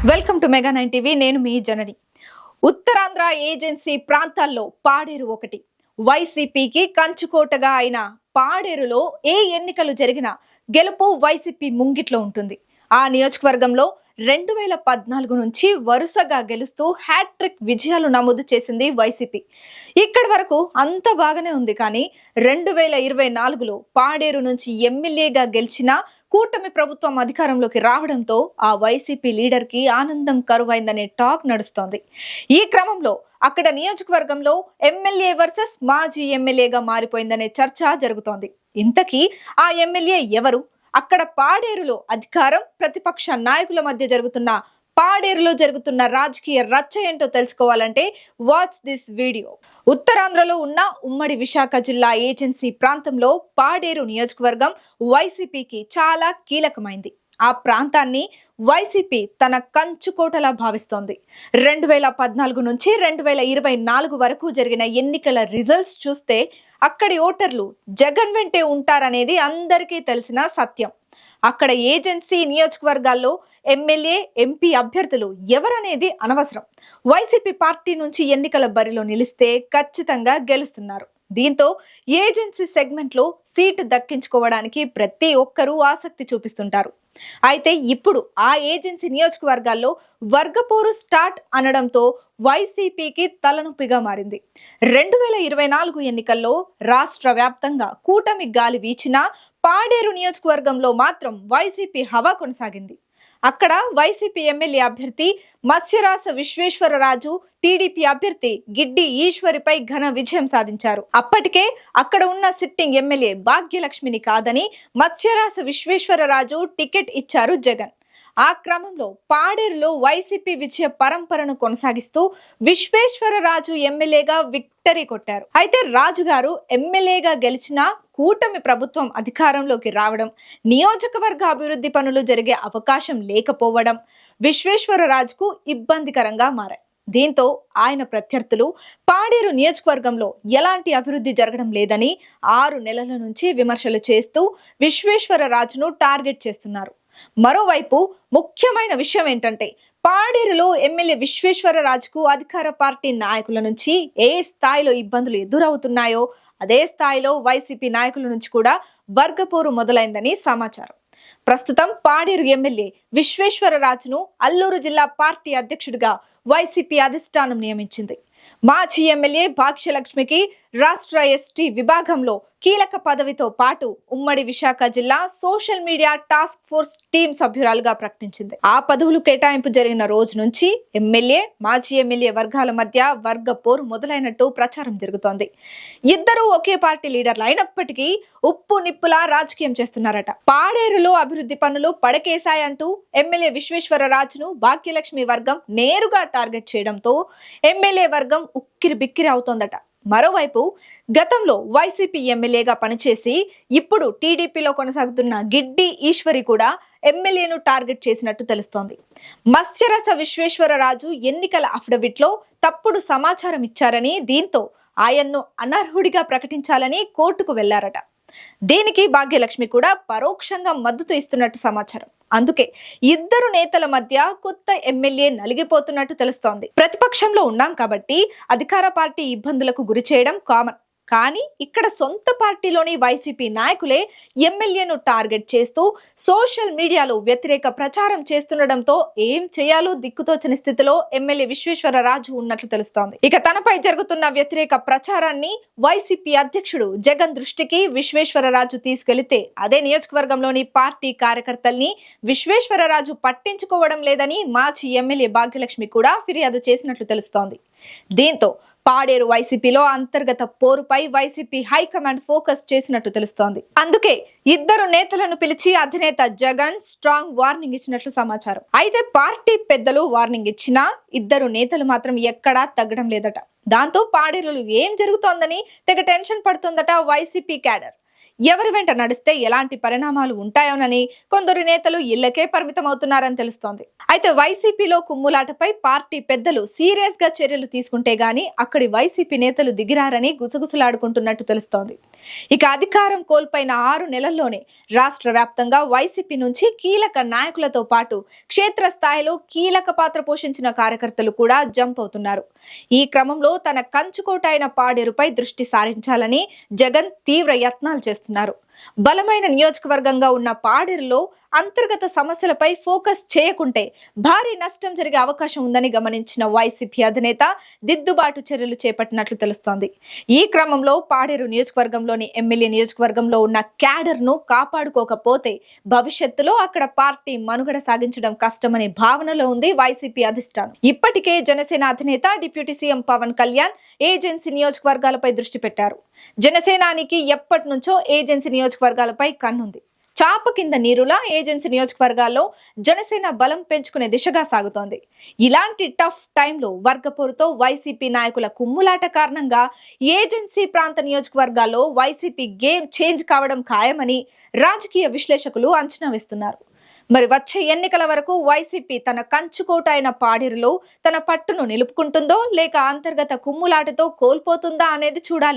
Welcome to mega 9 TV. నేను మీ జనని. Uttarandhra agency ప్రాంతాల్లో పాడేరు ఒకటి. వైసీపీకి కంచుకోటగా అయిన పాడేరులో ఏ ఎన్నికలు జరిగినా గెలుపు వైసీపీ ముంగిట్లో ఉంటుంది. ఆ నియోజకవర్గంలో 2014 నుంచి వరుసగా గెలుస్తూ హ్యాట్రిక్ విజయాలు నమోదు చేసింది వైసీపీ. ఇక్కడి వరకు అంత బాగానే ఉంది. కానీ 2024లో పాడేరు నుంచి ఎమ్మెల్యేగా గెలిచిన కూటమి ప్రభుత్వం అధికారంలోకి రావడంతో ఆ వైసీపీ లీడర్ కి ఆనందం కరువైందనే టాక్ నడుస్తోంది. ఈ క్రమంలో అక్కడ నియోజకవర్గంలో ఎమ్మెల్యే వర్సెస్ మాజీ ఎమ్మెల్యేగా మారిపోయిందనే చర్చ జరుగుతోంది. ఇంతకీ ఆ ఎమ్మెల్యే ఎవరు? అక్కడ పాడేరులో అధికారం ప్రతిపక్ష నాయకుల మధ్య పాడేరులో జరుగుతున్న రాజకీయ రచ్చ ఏంటో తెలుసుకోవాలంటే వాచ్ దిస్ వీడియో. ఉత్తరాంధ్రలో ఉన్న ఉమ్మడి విశాఖ జిల్లా ఏజెన్సీ ప్రాంతంలో పాడేరు నియోజకవర్గం వైసీపీకి చాలా కీలకమైంది. ఆ ప్రాంతాన్ని వైసీపీ తన కంచుకోటలా భావిస్తోంది. 2014 నుంచి 2024 వరకు జరిగిన ఎన్నికల రిజల్ట్స్ చూస్తే అక్కడి ఓటర్లు జగన్ వెంటే ఉంటారనేది అందరికీ తెలిసిన సత్యం. అక్కడ ఏజెన్సీ నియోజకవర్గాల్లో ఎమ్మెల్యే, ఎంపీ అభ్యర్థులు ఎవరనేది అనవసరం. వైసీపీ పార్టీ నుంచి ఎన్నికల బరిలో నిలిస్తే ఖచ్చితంగా గెలుస్తున్నారు. దీంతో ఏజెన్సీ సెగ్మెంట్ లో సీటు దక్కించుకోవడానికి ప్రతి ఒక్కరూ ఆసక్తి చూపిస్తుంటారు. అయితే ఇప్పుడు ఆ ఏజెన్సీ నియోజకవర్గాల్లో వర్గపోరు స్టార్ట్ అనడంతో వైసీపీకి తలనొప్పిగా మారింది. 2024 ఎన్నికల్లో రాష్ట్ర వ్యాప్తంగా కూటమి గాలి వీచినా పాడేరు నియోజకవర్గంలో మాత్రం వైసీపీ హవా కొనసాగింది. అక్కడ వైసీపీ ఎమ్మెల్యే అభ్యర్థి మత్స్యరాస విశ్వేశ్వరరాజు, టీడీపీ అభ్యర్థి గిడ్డి ఈశ్వరిపై ఘన విజయం సాధించారు. అప్పటికే అక్కడ ఉన్న సిట్టింగ్ ఎమ్మెల్యే భాగ్యలక్ష్మిని కాదని మత్స్యరాస విశ్వేశ్వరరాజు టికెట్ ఇచ్చారు జగన్. ఆ క్రమంలో పాడేరులో వైసీపీ విజయ పరంపరను కొనసాగిస్తూ విశ్వేశ్వరరాజు ఎమ్మెల్యేగా విక్టరీ కొట్టారు. అయితే రాజుగారు ఎమ్మెల్యేగా గెలిచిన కూటమి ప్రభుత్వం అధికారంలోకి రావడం, నియోజకవర్గ అభివృద్ధి పనులు జరిగే అవకాశం లేకపోవడం విశ్వేశ్వరరాజుకు ఇబ్బందికరంగా మారాయి. దీంతో ఆయన ప్రత్యర్థులు పాడేరు నియోజకవర్గంలో ఎలాంటి అభివృద్ధి జరగడం లేదని 6 నెలల నుంచి విమర్శలు చేస్తూ విశ్వేశ్వరరాజును టార్గెట్ చేస్తున్నారు. మరోవైపు ముఖ్యమైన విషయం ఏంటంటే పాడేరులో ఎమ్మెల్యే విశ్వేశ్వరరాజుకు అధికార పార్టీ నాయకుల నుంచి ఏ స్థాయిలో ఇబ్బందులు ఎదురవుతున్నాయో అదే స్థాయిలో వైసీపీ నాయకుల నుంచి కూడా వర్గపోరు మొదలైందని సమాచారం. ప్రస్తుతం పాడేరు ఎమ్మెల్యే విశ్వేశ్వరరాజును అల్లూరు జిల్లా పార్టీ అధ్యక్షుడిగా వైసీపీ అధిష్టానం నియమించింది. మాజీ ఎమ్మెల్యే భాగ్యలక్ష్మికి రాష్ట్ర ఎస్టీ విభాగంలో కీలక పదవితో పాటు ఉమ్మడి విశాఖ జిల్లా social media task force team సభ్యురాలుగా ప్రకటించింది. ఆ పదవులు కేటాయింపు జరిగిన రోజు నుంచి ఎమ్మెల్యే, మాజీ ఎమ్మెల్యే వర్గాల మధ్య వర్గ పోరు మొదలైనట్టు ప్రచారం జరుగుతోంది. ఇద్దరూ ఒకే పార్టీ లీడర్లు అయినప్పటికీ ఉప్పు నిప్పులా రాజకీయం చేస్తున్నారట. పాడేరులో అభివృద్ధి పనులు పడకేశాయంటూ ఎమ్మెల్యే విశ్వేశ్వరరాజును భాగ్యలక్ష్మి వర్గం నేరుగా టార్గెట్ చేయడంతో ఎమ్మెల్యే వర్గం ఉక్కిరి బిక్కిరి అవుతోందట. మరోవైపు గతంలో వైసీపీ ఎమ్మెల్యేగా పనిచేసి ఇప్పుడు టీడీపీలో కొనసాగుతున్న గిడ్డి ఈశ్వరి కూడా ఎమ్మెల్యేను టార్గెట్ చేసినట్టు తెలుస్తోంది. మత్స్యరస విశ్వేశ్వరరాజు ఎన్నికల అఫిడవిట్లో తప్పుడు సమాచారం ఇచ్చారని, దీంతో ఆయన్ను అనర్హుడిగా ప్రకటించాలని కోర్టుకు వెళ్లారట. దీనికి భాగ్యలక్ష్మి కూడా పరోక్షంగా మద్దతు ఇస్తున్నట్టు సమాచారం. అందుకే ఇద్దరు నేతల మధ్య కొత్త ఎమ్మెల్యే నలిగిపోతున్నట్టు తెలుస్తోంది. ప్రతిపక్షంలో ఉన్నాం కాబట్టి అధికార పార్టీ ఇబ్బందులకు గురి చేయడం కామన్. కానీ ఇక్కడ సొంత పార్టీలోని వైసీపీ నాయకులే ఎమ్మెల్యేను టార్గెట్ చేస్తూ సోషల్ మీడియాలో వ్యతిరేక ప్రచారం చేస్తుండడంతో ఏం చేయాలో దిక్కుతోచని స్థితిలో ఎమ్మెల్యే విశ్వేశ్వరరాజు ఉన్నట్లు తెలుస్తోంది. ఇక తనపై జరుగుతున్న వ్యతిరేక ప్రచారాన్ని వైసీపీ అధ్యక్షుడు జగన్ దృష్టికి విశ్వేశ్వరరాజు తీసుకెళ్తే అదే నియోజకవర్గంలోని పార్టీ కార్యకర్తల్ని విశ్వేశ్వరరాజు పట్టించుకోవడం లేదని మాజీ ఎమ్మెల్యే భాగ్యలక్ష్మి కూడా ఫిర్యాదు చేసినట్లు తెలుస్తోంది. దీంతో పాడేరు వైసీపీలో అంతర్గత పోరుపై వైసీపీ హైకమాండ్ ఫోకస్ చేసినట్టు తెలుస్తోంది. అందుకే ఇద్దరు నేతలను పిలిచి అధినేత జగన్ స్ట్రాంగ్ వార్నింగ్ ఇచ్చినట్లు సమాచారం. అయితే పార్టీ పెద్దలు వార్నింగ్ ఇచ్చినా ఇద్దరు నేతలు మాత్రం ఎక్కడా తగ్గడం లేదట. దాంతో పాడేరులో ఏం జరుగుతోందని తెగ టెన్షన్ పడుతుందట వైసీపీ క్యాడర్. ఎవరి వెంట నడిస్తే ఎలాంటి పరిణామాలు ఉంటాయోనని కొందరు నేతలు ఇళ్లకే పరిమితమవుతున్నారని తెలుస్తోంది. అయితే వైసీపీలో కుమ్ములాటపై పార్టీ పెద్దలు సీరియస్ గా చర్యలు తీసుకుంటే గానీ అక్కడి వైసీపీ నేతలు దిగిరారని గుసగుసలాడుకుంటున్నట్టు తెలుస్తోంది. ఇక అధికారం కోల్పోయిన 6 నెలల్లోనే రాష్ట్ర వ్యాప్తంగా వైసీపీ నుంచి కీలక నాయకులతో పాటు క్షేత్ర స్థాయిలో కీలక పాత్ర పోషించిన కార్యకర్తలు కూడా జంప్ అవుతున్నారు. ఈ క్రమంలో తన కంచుకోట అయిన పాడేరుపై దృష్టి సారించాలని జగన్ తీవ్ర యత్నాలు చేస్తున్నారు. బలమైన నియోజకవర్గంగా ఉన్న పాడేరులో అంతర్గత సమస్యలపై ఫోకస్ చేయకుంటే భారీ నష్టం జరిగే అవకాశం ఉందని గమనించిన వైసీపీ అధినేత దిద్దుబాటు చర్యలు చేపట్టినట్లు తెలుస్తోంది. ఈ క్రమంలో పాడేరు నియోజకవర్గంలోని ఎమ్మెల్యే నియోజకవర్గంలో ఉన్న క్యాడర్ ను కాపాడుకోకపోతే భవిష్యత్తులో అక్కడ పార్టీ మనుగడ సాగించడం కష్టమనే భావనలో ఉంది వైసీపీ అధిష్టానం. ఇప్పటికే జనసేన అధినేత deputy CM Pavan Kalyan agency నియోజకవర్గాలపై దృష్టి పెట్టారు. జనసేనానికి ఎప్పటి నుంచో ఏజెన్సీ నియోజకవర్గాలపై కన్నుంది. చాప కింద నీరులా ఏజెన్సీ నియోజకవర్గాల్లో జనసేన బలం పెంచుకునే దిశగా సాగుతోంది. ఇలాంటి టఫ్ టైంలో వర్గపోరుతో వైసీపీ నాయకుల కుమ్ములాట కారణంగా ఏజెన్సీ ప్రాంత నియోజకవర్గాల్లో వైసీపీ గేమ్ చేంజ్ కావడం ఖాయమని రాజకీయ విశ్లేషకులు అంచనా వేస్తున్నారు. మరి వచ్చే ఎన్నికల వరకు వైసీపీ తన కంచుకోట అయిన పాడేరులో తన పట్టును నిలుపుకుంటుందో లేక అంతర్గత కుమ్ములాటతో కోల్పోతుందా అనేది చూడాలి.